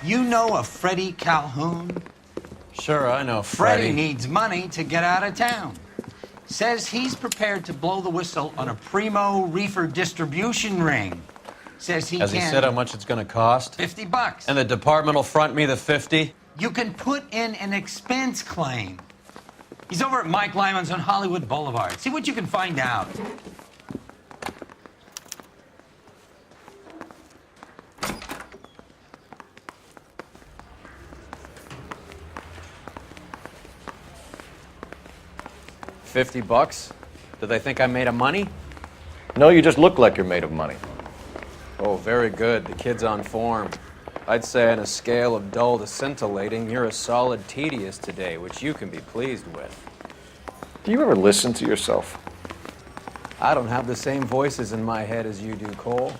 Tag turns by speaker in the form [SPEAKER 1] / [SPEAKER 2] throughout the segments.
[SPEAKER 1] You know a Freddie Calhoun?
[SPEAKER 2] Sure, I know
[SPEAKER 1] Freddie needs money to get out of town. Says he's prepared to blow the whistle on a primo reefer distribution ring. Says he
[SPEAKER 2] Has he said how much it's gonna cost?
[SPEAKER 1] $50.
[SPEAKER 2] And the department will front me the 50?
[SPEAKER 1] You can put in an expense claim. He's over at Mike Lyman's on Hollywood Boulevard. See what you can find out.
[SPEAKER 2] $50? Do they think I'm made of money?
[SPEAKER 3] No, you just look like you're made of money.
[SPEAKER 2] Oh, very good. The kid's on form. I'd say on a scale of dull to scintillating, you're a solid tedious today, which you can be pleased with.
[SPEAKER 3] Do you ever listen to yourself?
[SPEAKER 2] I don't have the same voices in my head as you do, Cole.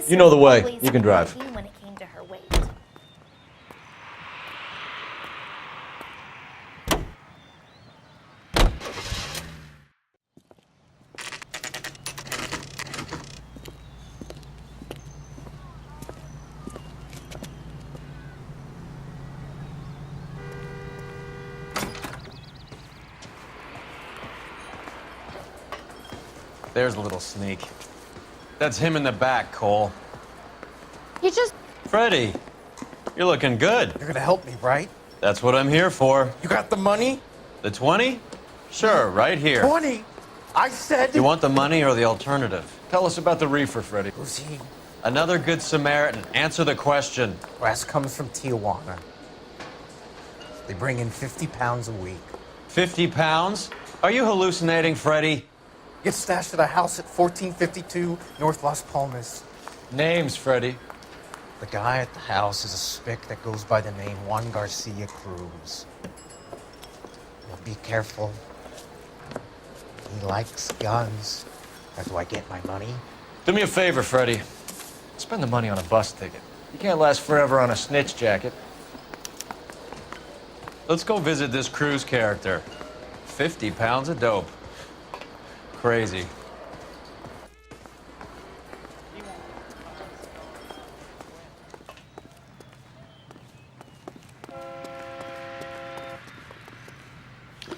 [SPEAKER 3] You know the way. You can drive.
[SPEAKER 4] When it came to her weight.
[SPEAKER 2] There's a little sneak. That's him in the back, Cole.
[SPEAKER 4] You just...
[SPEAKER 2] Freddie, you're looking good.
[SPEAKER 5] You're gonna help me, right?
[SPEAKER 2] That's what I'm here for.
[SPEAKER 5] You got the money?
[SPEAKER 2] The 20? Sure, right here.
[SPEAKER 5] 20? I said...
[SPEAKER 2] You want the money or the alternative?
[SPEAKER 3] Tell us about the reefer, Freddie.
[SPEAKER 5] Who's he?
[SPEAKER 2] Another good Samaritan. Answer the question.
[SPEAKER 5] Brass comes from Tijuana. They bring in 50 pounds a week.
[SPEAKER 2] 50 pounds? Are you hallucinating, Freddie?
[SPEAKER 5] Gets stashed at a house at 1452 North Las Palmas.
[SPEAKER 2] Names, Freddie.
[SPEAKER 5] The guy at the house is a spick that goes by the name Juan Garcia Cruz. Well, be careful. He likes guns. How do I get my money?
[SPEAKER 3] Do me a favor, Freddie. Spend the money on a bus ticket. You can't last forever on a snitch jacket.
[SPEAKER 2] Let's go visit this Cruz character. 50 pounds of dope. Crazy.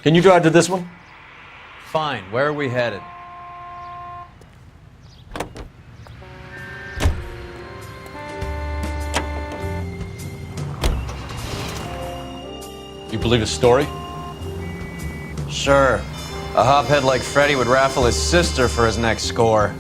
[SPEAKER 3] Can you drive to this one?
[SPEAKER 2] Fine. Where are we headed?
[SPEAKER 3] You believe his story?
[SPEAKER 2] Sure. A hophead like Freddie would raffle his sister for his next score.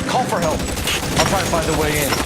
[SPEAKER 3] Call for help. I'll try and find a way in.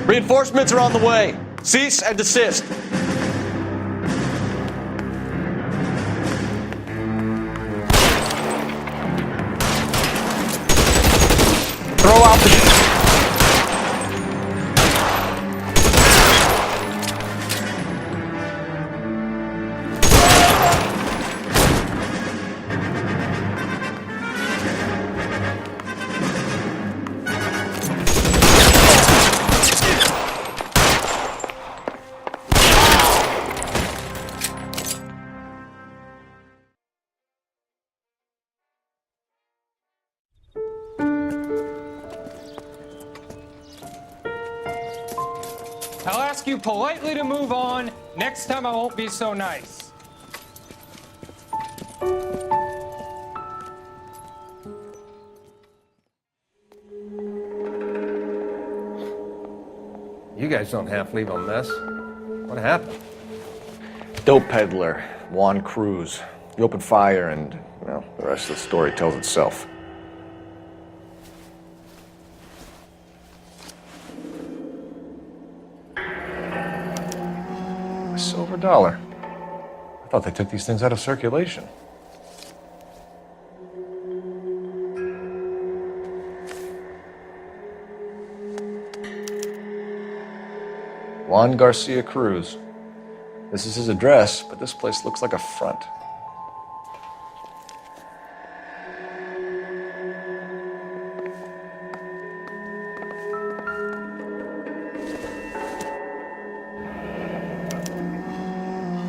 [SPEAKER 3] Reinforcements are on the way. Cease and desist. Throw out the...
[SPEAKER 6] I'll ask you politely to move on. Next time I won't be so nice.
[SPEAKER 7] You guys don't half leave a mess. What happened?
[SPEAKER 3] Dope peddler, Juan Cruz. He opened fire and, well, the rest of the story tells itself. A silver dollar. I thought they took these things out of circulation. Juan Garcia Cruz. This is his address, but this place looks like a front.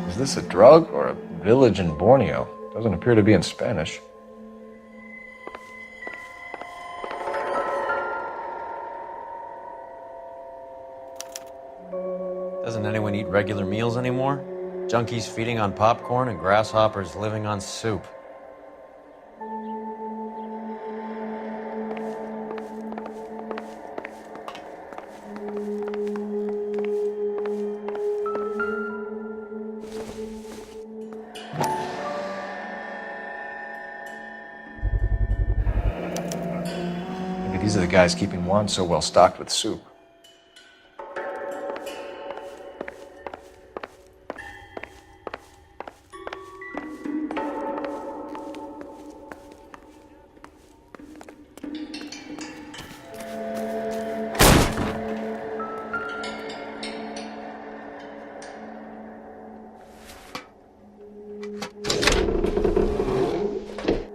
[SPEAKER 3] Is this a drug or a village in Borneo? Doesn't appear to be in Spanish.
[SPEAKER 2] Doesn't anyone eat regular meals anymore? Junkies feeding on popcorn and grasshoppers living on soup.
[SPEAKER 3] Maybe these are the guys keeping Juan so well stocked with soup.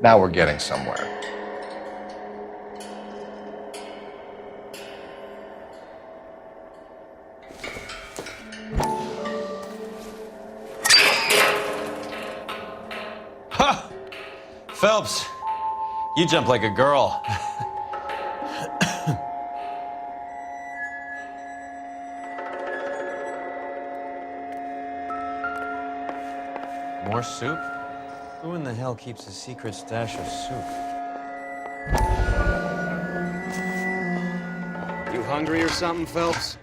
[SPEAKER 3] Now we're getting somewhere.
[SPEAKER 2] Ha! Phelps, you jump like a girl. More soup? Who in the hell keeps a secret stash of soup?
[SPEAKER 8] You hungry or something, Phelps?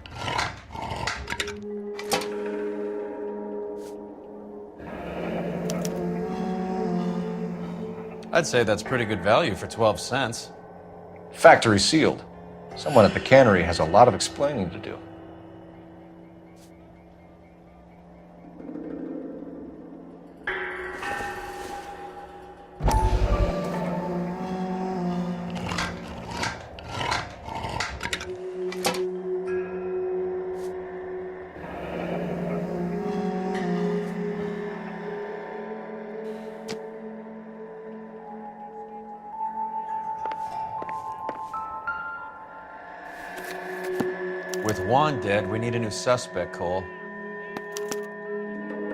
[SPEAKER 2] I'd say that's pretty good value for 12 cents.
[SPEAKER 3] Factory sealed. Someone at the cannery has a lot of explaining to do.
[SPEAKER 2] With Juan dead, we need a new suspect, Cole.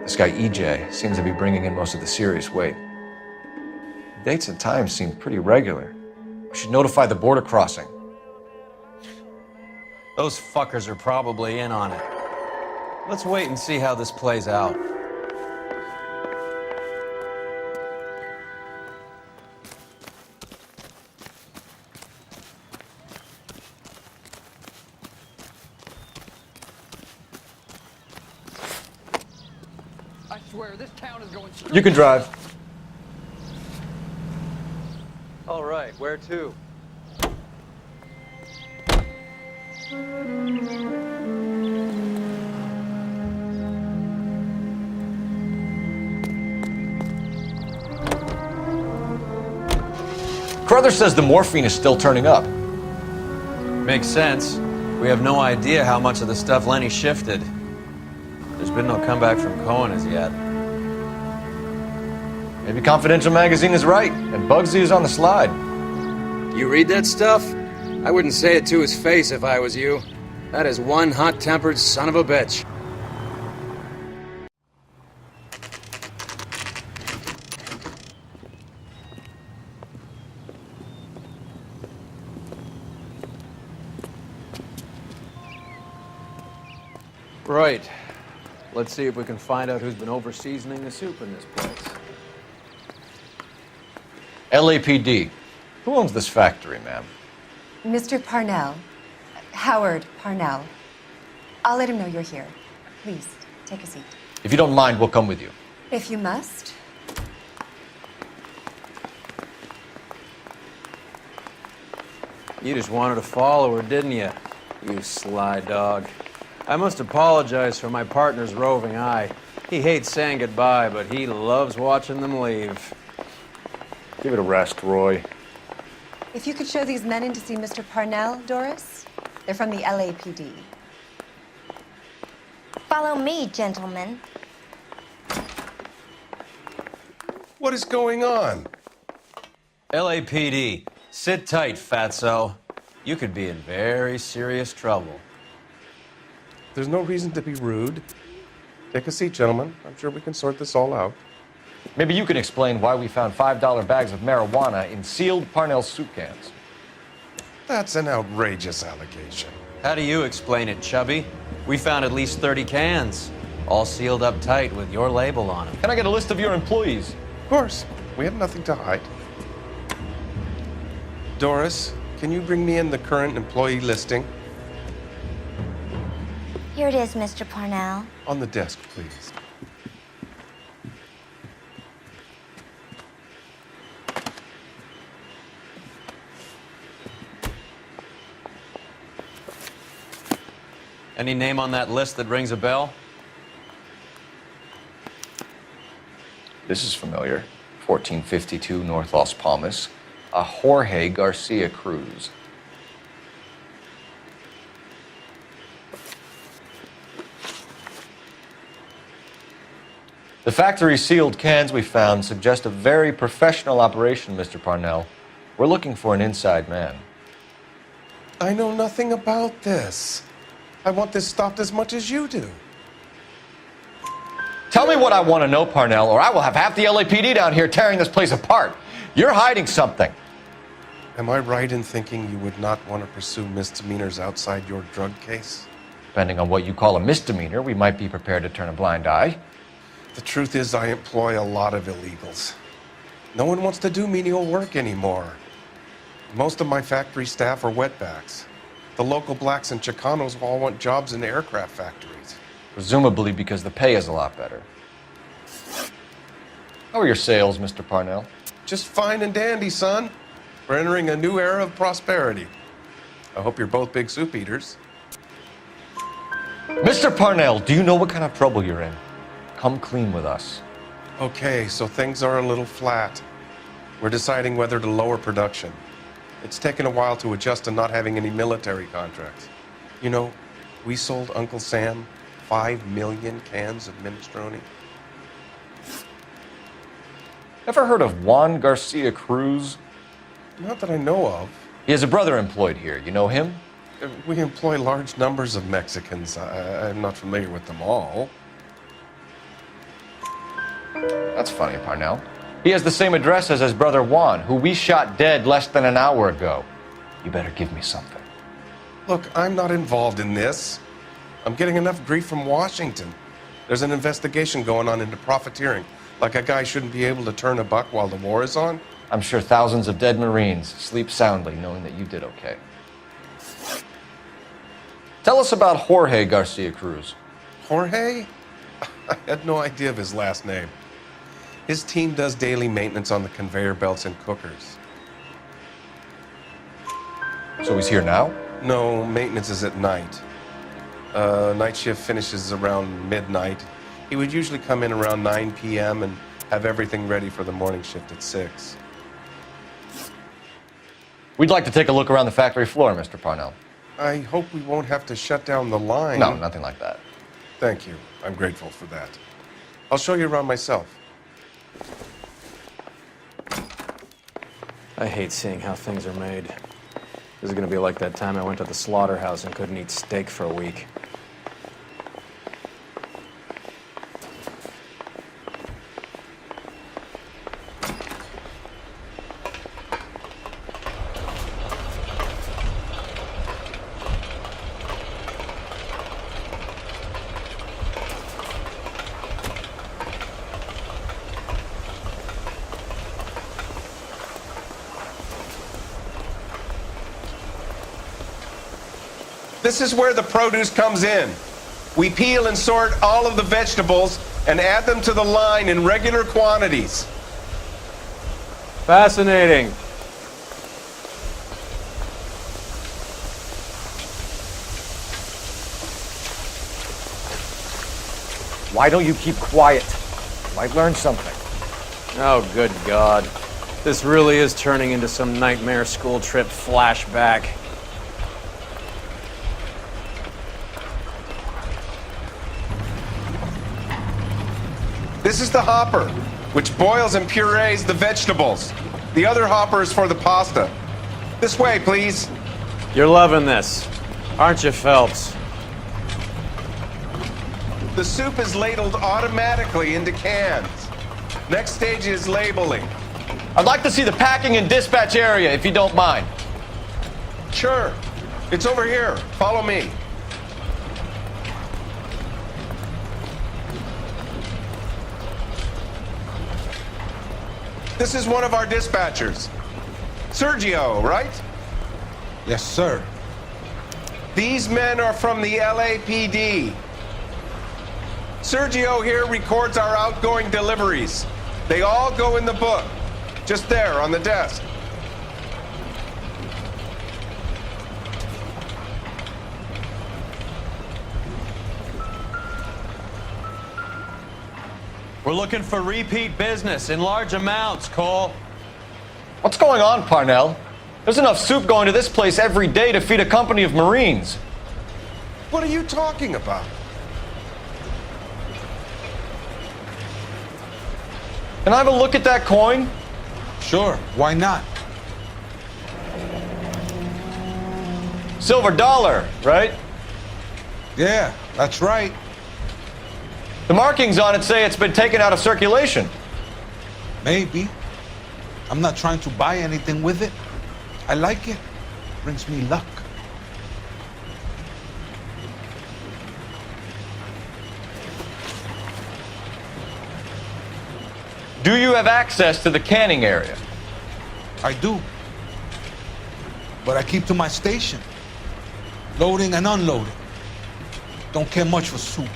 [SPEAKER 3] This guy EJ seems to be bringing in most of the serious weight. Dates and times seem pretty regular. We should notify the border crossing.
[SPEAKER 2] Those fuckers are probably in on it. Let's wait and see how this plays out.
[SPEAKER 6] I swear, this town is going straight.
[SPEAKER 3] You can drive.
[SPEAKER 2] All right, where to?
[SPEAKER 3] Carruthers says the morphine is still turning up.
[SPEAKER 2] Makes sense. We have no idea how much of the stuff Lenny shifted. There's been no comeback from Cohen as yet.
[SPEAKER 3] Maybe Confidential Magazine is right, and Bugsy is on the slide.
[SPEAKER 8] You read that stuff? I wouldn't say it to his face if I was you. That is one hot-tempered son of a bitch.
[SPEAKER 2] Right. Let's see if we can find out who's been over-seasoning the soup in this place.
[SPEAKER 3] LAPD. Who owns this factory, ma'am?
[SPEAKER 9] Mr. Parnell. Howard Parnell. I'll let him know you're here. Please, take a seat.
[SPEAKER 3] If you don't mind, we'll come with you.
[SPEAKER 9] If you must.
[SPEAKER 2] You just wanted to follow her, didn't you? You sly dog. I must apologize for my partner's roving eye. He hates saying goodbye, but he loves watching them leave.
[SPEAKER 3] Give it a rest, Roy.
[SPEAKER 9] If you could show these men in to see Mr. Parnell, Doris. They're from the LAPD.
[SPEAKER 4] Follow me, gentlemen.
[SPEAKER 7] What is going on?
[SPEAKER 2] LAPD, sit tight, fatso. You could be in very serious trouble.
[SPEAKER 7] There's no reason to be rude. Take a seat, gentlemen. I'm sure we can sort this all out.
[SPEAKER 3] Maybe you can explain why we found $5 bags of marijuana in sealed Parnell soup cans.
[SPEAKER 7] That's an outrageous allegation.
[SPEAKER 2] How do you explain it, Chubby? We found at least 30 cans, all sealed up tight with your label on them.
[SPEAKER 3] Can I get a list of your employees?
[SPEAKER 7] Of course. We have nothing to hide. Doris, can you bring me in the current employee listing?
[SPEAKER 4] Here it is, Mr. Parnell.
[SPEAKER 7] On the desk, please.
[SPEAKER 2] Any name on that list that rings a bell?
[SPEAKER 3] This is familiar. 1452 North Las Palmas. A Jorge Garcia Cruz. The factory sealed cans we found suggest a very professional operation, Mr. Parnell. We're looking for an inside man.
[SPEAKER 7] I know nothing about this. I want this stopped as much as you do.
[SPEAKER 3] Tell me what I want to know, Parnell, or I will have half the LAPD down here tearing this place apart. You're hiding something.
[SPEAKER 7] Am I right in thinking you would not want to pursue misdemeanors outside your drug case?
[SPEAKER 3] Depending on what you call a misdemeanor, we might be prepared to turn a blind eye.
[SPEAKER 7] The truth is, I employ a lot of illegals. No one wants to do menial work anymore. Most of my factory staff are wetbacks. The local blacks and Chicanos all want jobs in aircraft factories.
[SPEAKER 3] Presumably because the pay is a lot better. How are your sales, Mr. Parnell?
[SPEAKER 7] Just fine and dandy, son. We're entering a new era of prosperity. I hope you're both big soup eaters.
[SPEAKER 3] Mr. Parnell, do you know what kind of trouble you're in? Come clean with us.
[SPEAKER 7] Okay, so things are a little flat. We're deciding whether to lower production. It's taken a while to adjust to not having any military contracts. You know, we sold Uncle Sam 5 million cans of minestrone.
[SPEAKER 3] Ever heard of Juan Garcia Cruz?
[SPEAKER 7] Not that I know of.
[SPEAKER 3] He has a brother employed here. You know him?
[SPEAKER 7] We employ large numbers of Mexicans. I'm not familiar with them all.
[SPEAKER 3] That's funny, Parnell. He has the same address as his brother Juan, who we shot dead less than an hour ago. You better give me something.
[SPEAKER 7] Look, I'm not involved in this. I'm getting enough grief from Washington. There's an investigation going on into profiteering. Like a guy shouldn't be able to turn a buck while the war is on.
[SPEAKER 3] I'm sure thousands of dead Marines sleep soundly knowing that you did okay. Tell us about Jorge Garcia Cruz.
[SPEAKER 7] Jorge? I had no idea of his last name. His team does daily maintenance on the conveyor belts and cookers.
[SPEAKER 3] So he's here now?
[SPEAKER 7] No, maintenance is at night. Night shift finishes around midnight. He would usually come in around 9 p.m. and have everything ready for the morning shift at 6.
[SPEAKER 3] We'd like to take a look around the factory floor, Mr. Parnell.
[SPEAKER 7] I hope we won't have to shut down the line.
[SPEAKER 3] No, nothing like that.
[SPEAKER 7] Thank you. I'm grateful for that. I'll show you around myself.
[SPEAKER 2] I hate seeing how things are made. This is gonna be like that time I went to the slaughterhouse and couldn't eat steak for a week.
[SPEAKER 7] This is where the produce comes in. We peel and sort all of the vegetables and add them to the line in regular quantities.
[SPEAKER 2] Fascinating.
[SPEAKER 3] Why don't you keep quiet? Might learn something.
[SPEAKER 2] Oh, good God. This really is turning into some nightmare school trip flashback.
[SPEAKER 7] This is the hopper, which boils and purees the vegetables. The other hopper is for the pasta. This way, please.
[SPEAKER 2] You're loving this, aren't you, Phelps?
[SPEAKER 7] The soup is ladled automatically into cans. Next stage is labeling.
[SPEAKER 3] I'd like to see the packing and dispatch area, if you don't mind.
[SPEAKER 7] Sure. It's over here. Follow me. This is one of our dispatchers. Sergio, right?
[SPEAKER 10] Yes, sir.
[SPEAKER 7] These men are from the LAPD. Sergio here records our outgoing deliveries. They all go in the book, just there on the desk.
[SPEAKER 2] We're looking for repeat business in large amounts, Cole.
[SPEAKER 3] What's going on, Parnell? There's enough soup going to this place every day to feed a company of Marines.
[SPEAKER 7] What are you talking about?
[SPEAKER 3] Can I have a look at that coin?
[SPEAKER 10] Sure, why not?
[SPEAKER 3] Silver dollar, right?
[SPEAKER 10] Yeah, that's right.
[SPEAKER 3] The markings on it say it's been taken out of circulation.
[SPEAKER 10] Maybe. I'm not trying to buy anything with it. I like it. Brings me luck.
[SPEAKER 3] Do you have access to the canning area?
[SPEAKER 10] I do. But I keep to my station. Loading and unloading. Don't care much for soup.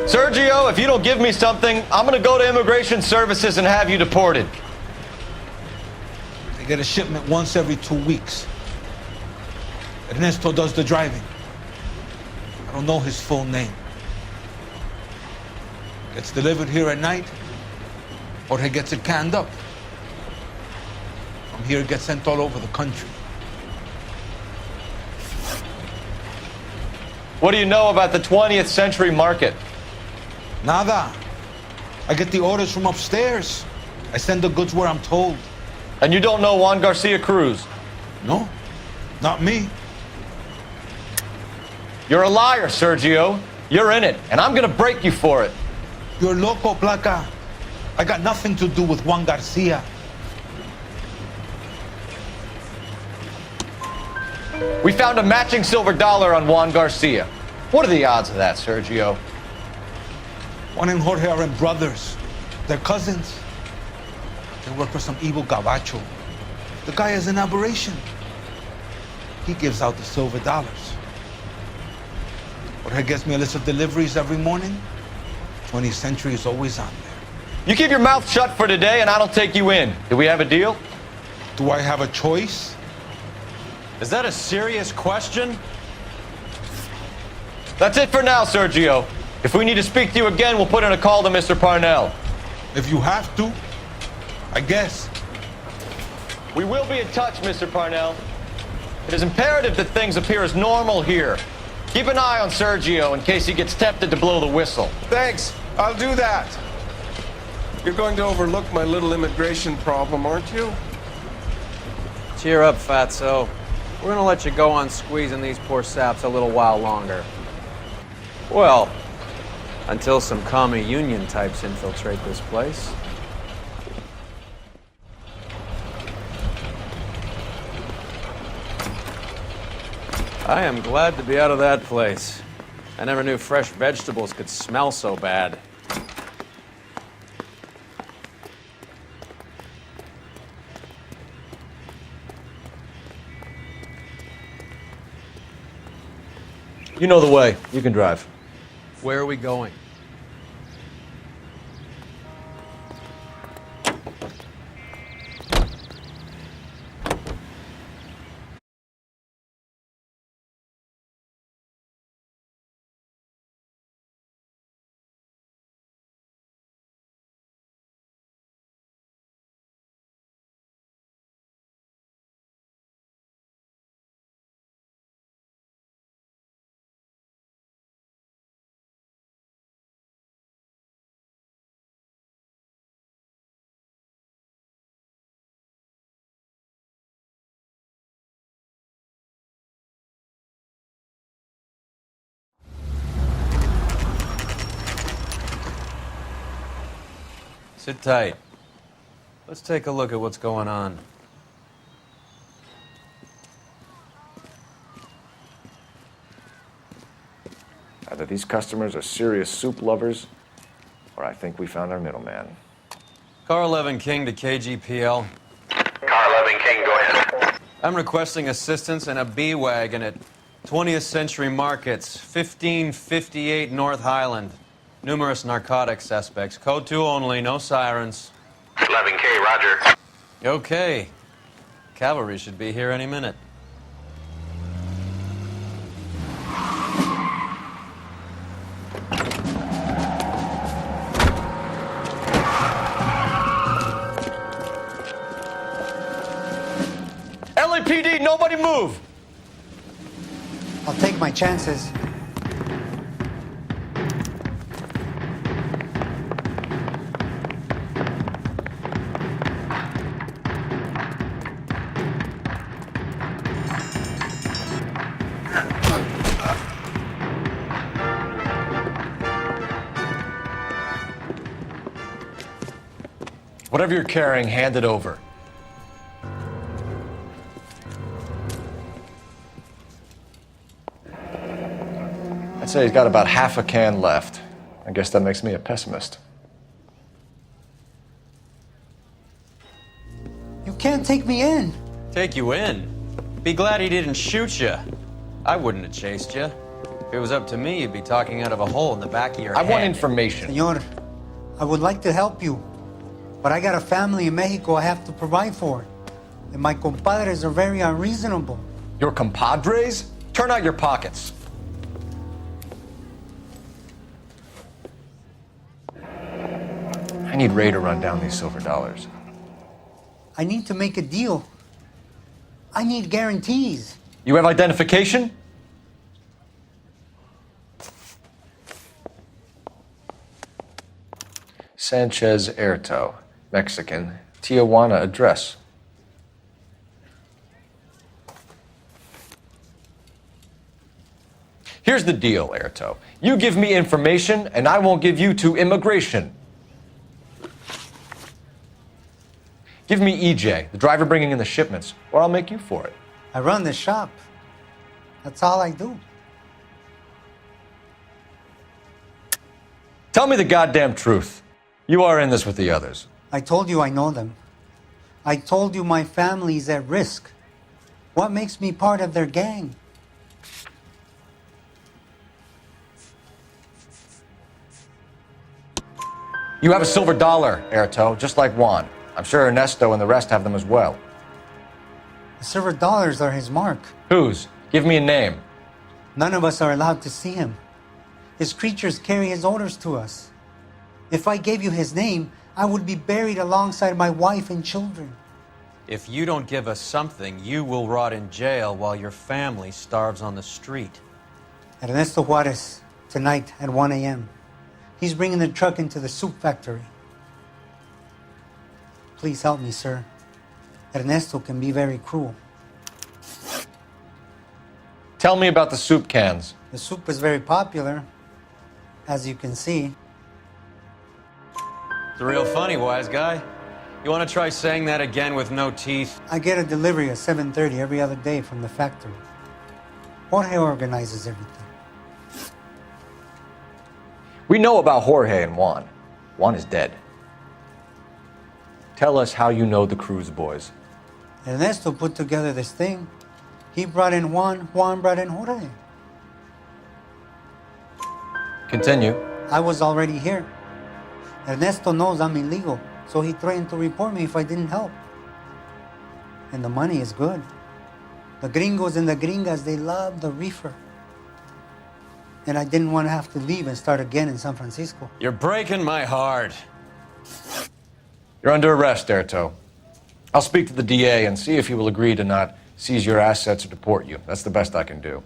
[SPEAKER 3] Sergio, if you don't give me something, I'm gonna go to Immigration Services and have you deported.
[SPEAKER 10] They get a shipment once every 2 weeks. Ernesto does the driving. I don't know his full name. Gets delivered here at night, or he gets it canned up. From here, it gets sent all over the country.
[SPEAKER 3] What do you know about the 20th century market?
[SPEAKER 10] Nada. I get the orders from upstairs. I send the goods where I'm told.
[SPEAKER 3] And you don't know Juan Garcia Cruz?
[SPEAKER 10] No, not me.
[SPEAKER 3] You're a liar, Sergio. You're in it, and I'm gonna break you for it.
[SPEAKER 10] You're loco, Placa. I got nothing to do with Juan Garcia.
[SPEAKER 3] We found a matching silver dollar on Juan Garcia. What are the odds of that, Sergio?
[SPEAKER 10] Juan and Jorge are brothers. They're cousins. They work for some evil gabacho. The guy is an aberration. He gives out the silver dollars. Jorge gets me a list of deliveries every morning. 20th Century is always on there.
[SPEAKER 3] You keep your mouth shut for today and I don't take you in. Do we have a deal?
[SPEAKER 10] Do I have a choice?
[SPEAKER 2] Is that a serious question?
[SPEAKER 3] That's it for now, Sergio. If we need to speak to you again, we'll put in a call to Mr. Parnell.
[SPEAKER 10] If you have to, I guess.
[SPEAKER 3] We will be in touch, Mr. Parnell. It is imperative that things appear as normal here. Keep an eye on Sergio in case he gets tempted to blow the whistle.
[SPEAKER 7] Thanks. I'll do that. You're going to overlook my little immigration problem, aren't you?
[SPEAKER 2] Cheer up, Fatso. We're gonna let you go on squeezing these poor saps a little while longer. Well, until some commie union types infiltrate this place. I am glad to be out of that place. I never knew fresh vegetables could smell so bad.
[SPEAKER 3] You know the way. You can drive.
[SPEAKER 2] Where are we going? Sit tight. Let's take a look at what's going on.
[SPEAKER 11] Either these customers are serious soup lovers, or I think we found our middleman.
[SPEAKER 2] Car 11 King to KGPL.
[SPEAKER 12] Car 11 King, go ahead.
[SPEAKER 2] I'm requesting assistance in a B-Wagon at 20th Century Markets, 1558 North Highland. Numerous narcotic suspects. Code 2 only, no sirens.
[SPEAKER 12] 11K, roger.
[SPEAKER 2] Okay. Cavalry should be here any minute.
[SPEAKER 3] LAPD, nobody move!
[SPEAKER 13] I'll take my chances.
[SPEAKER 3] Whatever you're carrying, hand it over.
[SPEAKER 11] I'd say he's got about half a can left. I guess that makes me a pessimist.
[SPEAKER 13] You can't take me in.
[SPEAKER 2] Take you in? Be glad he didn't shoot you. I wouldn't have chased you. If it was up to me, you'd be talking out of a hole in the back of your head.
[SPEAKER 3] I want information.
[SPEAKER 13] Senor, I would like to help you, but I got a family in Mexico I have to provide for. And my compadres are very unreasonable.
[SPEAKER 3] Your compadres? Turn out your pockets.
[SPEAKER 11] I need Ray to run down these silver dollars.
[SPEAKER 13] I need to make a deal. I need guarantees.
[SPEAKER 3] You have identification?
[SPEAKER 11] Sanchez Erto, Mexican, Tijuana address.
[SPEAKER 3] Here's the deal, Erto. You give me information, and I won't give you to immigration. Give me EJ, the driver bringing in the shipments, or I'll make you for it.
[SPEAKER 13] I run the shop. That's all I do.
[SPEAKER 3] Tell me the goddamn truth. You are in this with the others.
[SPEAKER 13] I told you I know them. I told you my family's at risk. What makes me part of their gang?
[SPEAKER 3] You have a silver dollar, Erto, just like Juan. I'm sure Ernesto and the rest have them as well.
[SPEAKER 13] The silver dollars are his mark.
[SPEAKER 3] Whose? Give me a name.
[SPEAKER 13] None of us are allowed to see him. His creatures carry his orders to us. If I gave you his name, I would be buried alongside my wife and children.
[SPEAKER 2] If you don't give us something, you will rot in jail while your family starves on the street.
[SPEAKER 13] Ernesto Juarez, tonight at 1 a.m. He's bringing the truck into the soup factory. Please help me, sir. Ernesto can be very cruel.
[SPEAKER 3] Tell me about the soup cans.
[SPEAKER 13] The soup is very popular, as you can see.
[SPEAKER 2] It's real funny, wise guy. You want to try saying that again with no teeth?
[SPEAKER 13] I get a delivery at 7:30 every other day from the factory. Jorge organizes everything.
[SPEAKER 3] We know about Jorge and Juan. Juan is dead. Tell us how you know the Cruz boys.
[SPEAKER 13] Ernesto put together this thing. He brought in Juan, Juan brought in Jorge.
[SPEAKER 2] Continue.
[SPEAKER 13] I was already here. Ernesto knows I'm illegal, so he threatened to report me if I didn't help. And the money is good. The gringos and the gringas, they love the reefer. And I didn't want to have to leave and start again in San Francisco.
[SPEAKER 2] You're breaking my heart.
[SPEAKER 11] You're under arrest, Erto. I'll speak to the DA and see if he will agree to not seize your assets or deport you. That's the best I can do.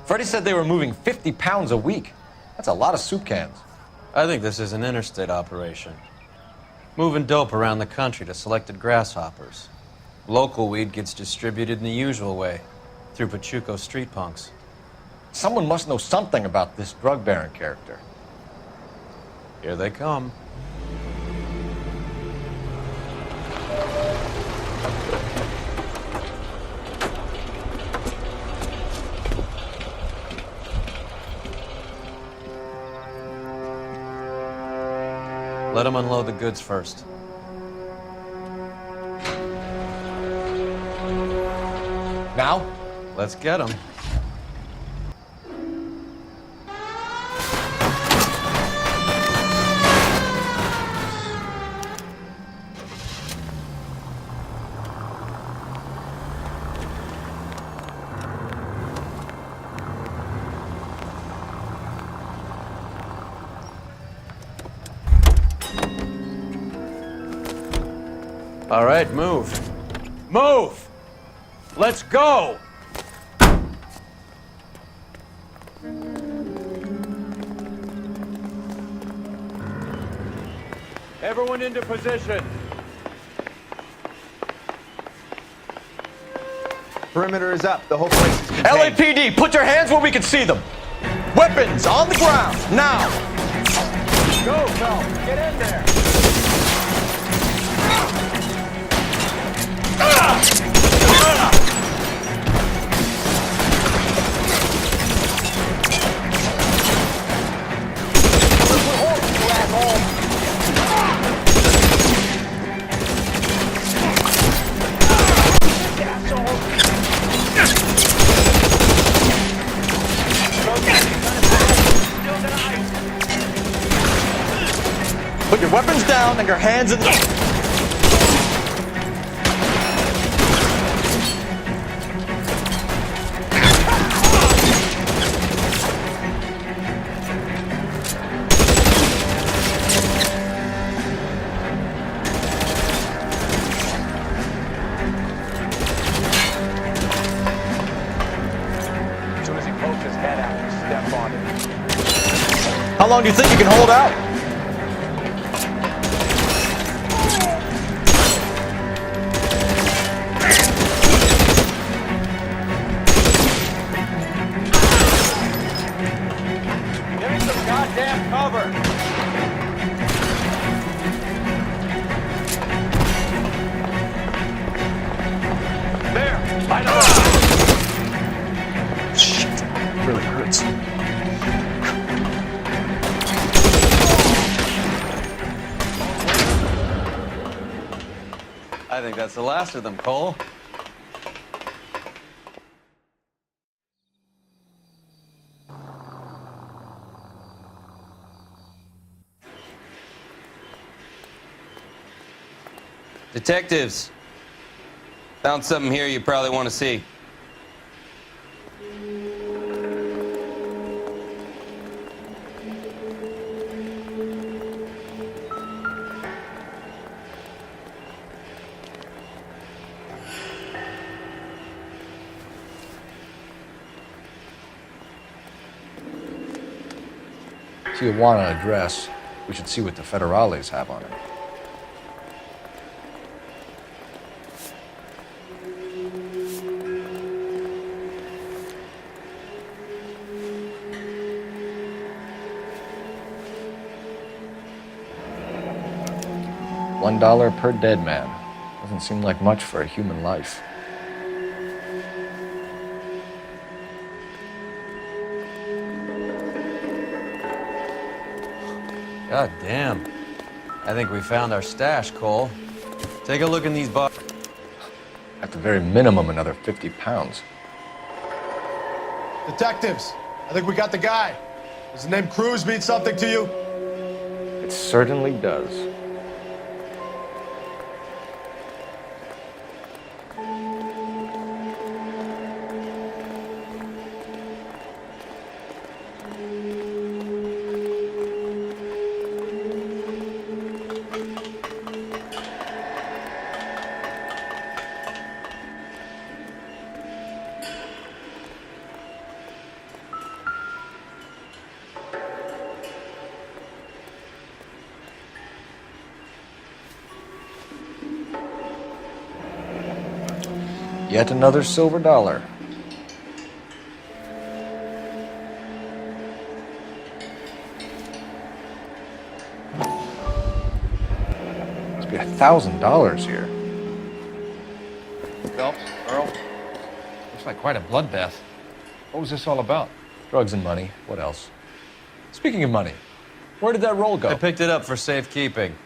[SPEAKER 3] Freddie said they were moving 50 pounds a week. That's a lot of soup cans.
[SPEAKER 2] I think this is an interstate operation. Moving dope around the country to selected grasshoppers. Local weed gets distributed in the usual way, through Pachuco street punks.
[SPEAKER 3] Someone must know something about this drug baron character.
[SPEAKER 2] Here they come. Let them unload the goods first.
[SPEAKER 3] Now?
[SPEAKER 2] Let's get them. All right, move. Move! Let's go! Everyone into position.
[SPEAKER 14] Perimeter is up. The whole place is contained.
[SPEAKER 3] LAPD, put your hands where we can see them. Weapons on the ground, now.
[SPEAKER 2] Go, Phelps. Get in there.
[SPEAKER 3] Put your weapons down and your hands in the...
[SPEAKER 14] As soon as he pokes his head out, you step on it.
[SPEAKER 3] How long do you think you can hold out?
[SPEAKER 2] Give me some goddamn cover.
[SPEAKER 3] There, I know.
[SPEAKER 11] Shit, it really hurts.
[SPEAKER 2] I think that's the last of them, Cole.
[SPEAKER 15] Detectives, found something here you probably want to see.
[SPEAKER 11] So you want an address. We should see what the federales have on it. $1 per dead man. Doesn't seem like much for a human life.
[SPEAKER 2] God damn. I think we found our stash, Cole. Take a look in these boxes.
[SPEAKER 11] At the very minimum, another 50 pounds.
[SPEAKER 3] Detectives, I think we got the guy. Does the name Cruz mean something to you?
[SPEAKER 11] It certainly does. Yet another silver dollar. Must be $1,000 here. Phelps, Earl, looks like quite a bloodbath. What was this all about? Drugs and money. What else? Speaking of money, where did that roll go?
[SPEAKER 2] I picked it up for safekeeping.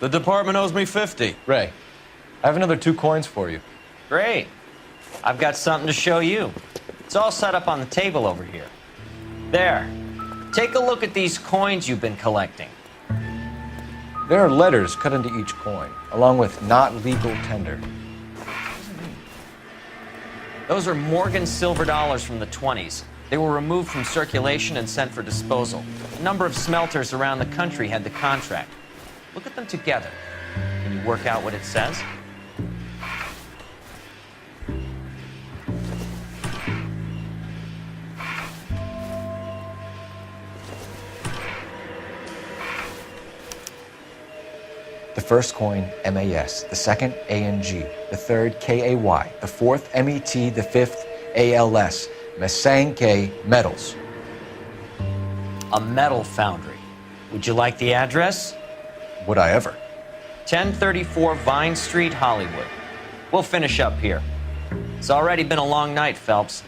[SPEAKER 2] The department owes me 50.
[SPEAKER 11] Ray, I have another 2 coins for you.
[SPEAKER 16] Great. I've got something to show you. It's all set up on the table over here. There. Take a look at these coins you've been collecting.
[SPEAKER 11] There are letters cut into each coin, along with not legal tender.
[SPEAKER 16] Those are Morgan silver dollars from the 20s. They were removed from circulation and sent for disposal. A number of smelters around the country had the contract. Look at them together. Can you work out what it says?
[SPEAKER 11] The first coin, MAS. The second, ANG. The third, KAY. The fourth, MET. The fifth, ALS. Masanke Metals.
[SPEAKER 16] A metal foundry. Would you like the address?
[SPEAKER 11] Would I ever?
[SPEAKER 16] 1034 Vine Street, Hollywood. We'll finish up here. It's already been a long night, Phelps.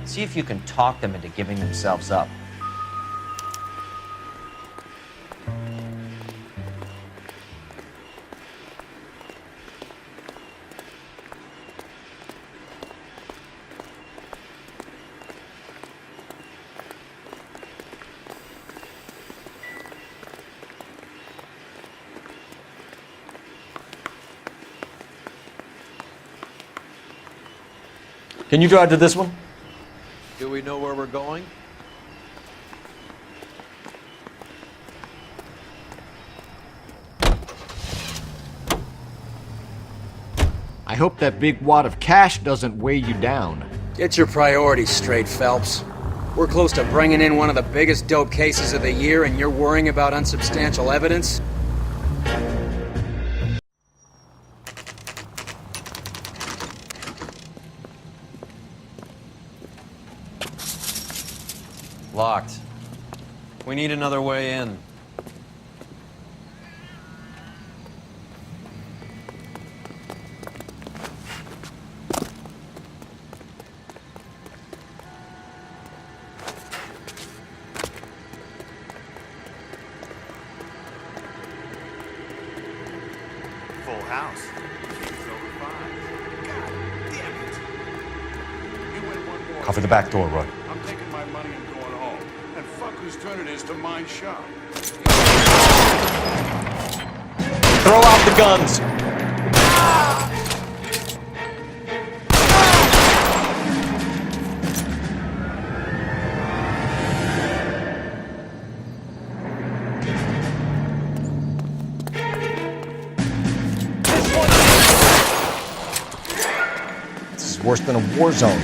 [SPEAKER 16] See if you can talk them into giving themselves up.
[SPEAKER 11] Can you drive to this one?
[SPEAKER 2] Do we know where we're going?
[SPEAKER 17] I hope that big wad of cash doesn't weigh you down.
[SPEAKER 8] Get your priorities straight, Phelps. We're close to bringing in one of the biggest dope cases of the year, and you're worrying about unsubstantial evidence?
[SPEAKER 2] Locked. We need another way in.
[SPEAKER 18] Full house. Game's over 5. God damn it. You win one more.
[SPEAKER 11] Cover the back door, Roy.
[SPEAKER 18] I'm taking my money and going home. And fuck whose turn it is to mind shop.
[SPEAKER 2] Throw out the guns!
[SPEAKER 11] This is worse than a war zone.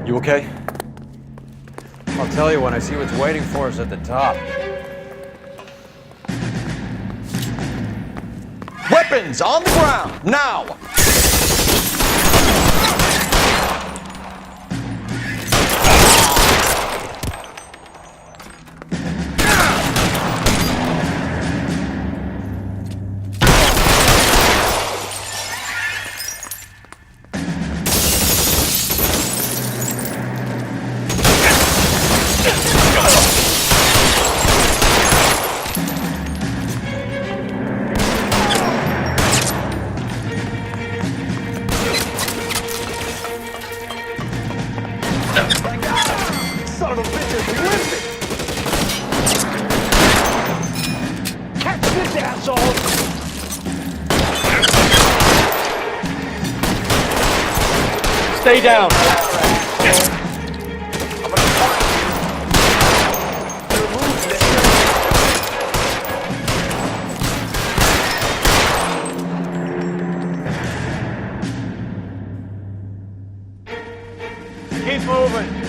[SPEAKER 11] You okay?
[SPEAKER 2] I'll tell you when I see what's waiting for us at the top. Weapons on the ground, now!
[SPEAKER 3] Stay down.
[SPEAKER 6] Keep moving.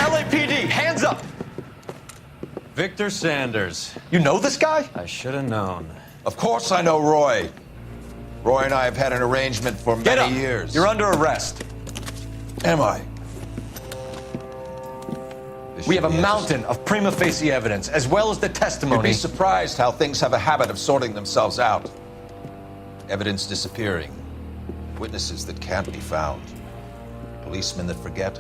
[SPEAKER 3] LAPD, hands up!
[SPEAKER 2] Victor Sanders.
[SPEAKER 3] You know this guy?
[SPEAKER 2] I should have known.
[SPEAKER 19] Of course I know Roy. Roy and I have had an arrangement for
[SPEAKER 3] Get
[SPEAKER 19] many
[SPEAKER 3] up.
[SPEAKER 19] years.
[SPEAKER 3] You're under arrest.
[SPEAKER 19] Am I?
[SPEAKER 3] We have a mountain of prima facie evidence, as well as the
[SPEAKER 19] You'd
[SPEAKER 3] testimony.
[SPEAKER 19] be surprised how things have a habit of sorting themselves out. Evidence disappearing. Witnesses that can't be found. Policemen that forget.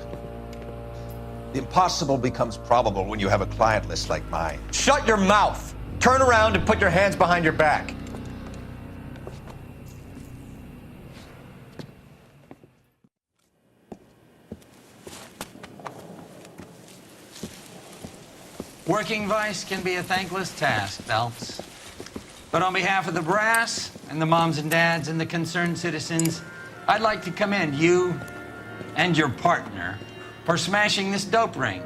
[SPEAKER 19] The impossible becomes probable when you have a client list like mine.
[SPEAKER 3] Shut your mouth! Turn around and put your hands behind your back.
[SPEAKER 1] Working vice can be a thankless task, Phelps. But on behalf of the brass and the moms and dads and the concerned citizens, I'd like to commend you and your partner for smashing this dope ring.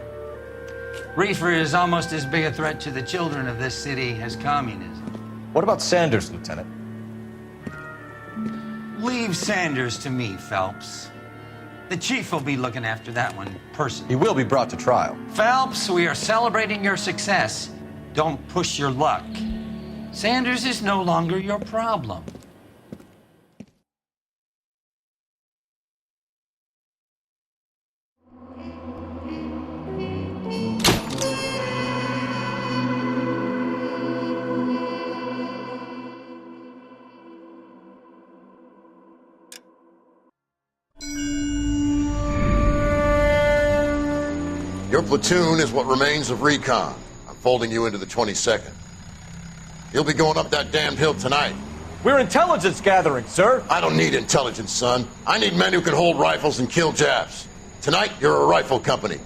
[SPEAKER 1] Reefer is almost as big a threat to the children of this city as communism.
[SPEAKER 3] What about Sanders, Lieutenant?
[SPEAKER 1] Leave Sanders to me, Phelps. The chief will be looking after that one personally.
[SPEAKER 3] He will be brought to trial.
[SPEAKER 1] Phelps, we are celebrating your success. Don't push your luck. Sanders is no longer your problem.
[SPEAKER 20] Your platoon is what remains of recon. I'm folding you into the 22nd. You'll be going up that damned hill tonight.
[SPEAKER 3] We're intelligence gathering, sir.
[SPEAKER 20] I don't need intelligence, son. I need men who can hold rifles and kill Japs. Tonight, you're a rifle company.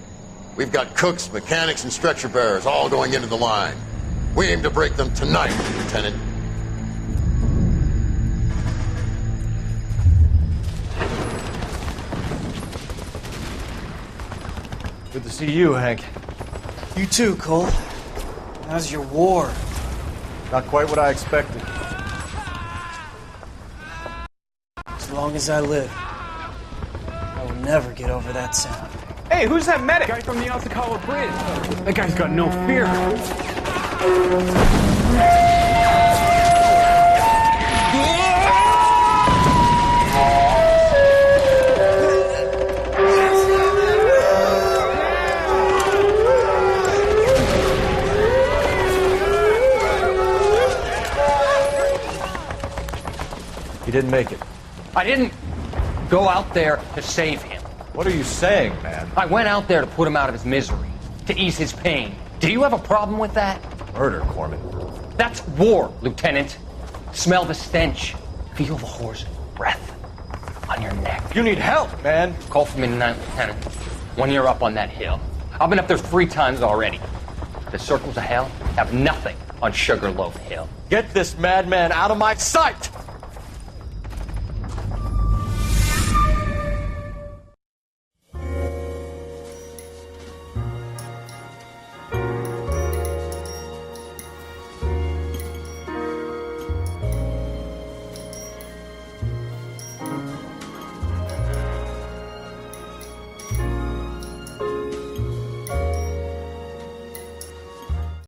[SPEAKER 20] We've got cooks, mechanics, and stretcher bearers all going into the line. We aim to break them tonight, Lieutenant.
[SPEAKER 2] Good to see you, Hank.
[SPEAKER 21] You too, Cole. How's your war?
[SPEAKER 2] Not quite what I expected.
[SPEAKER 21] As long as I live, I will never get over that sound.
[SPEAKER 6] Hey, who's that medic? Guy from the Alcala Bridge. That guy's got no fear.
[SPEAKER 2] He didn't make it.
[SPEAKER 22] I didn't go out there to save him.
[SPEAKER 2] What are you saying, man?
[SPEAKER 22] I went out there to put him out of his misery, to ease his pain. Do you have a problem with that?
[SPEAKER 2] Murder, Corman.
[SPEAKER 22] That's war, Lieutenant. Smell the stench. Feel the horse breath on your neck.
[SPEAKER 3] You need help, man.
[SPEAKER 22] Call for me tonight, Lieutenant. When you're up on that hill. I've been up there 3 times already. The circles of hell have nothing on Sugarloaf Hill.
[SPEAKER 3] Get this madman out of my sight!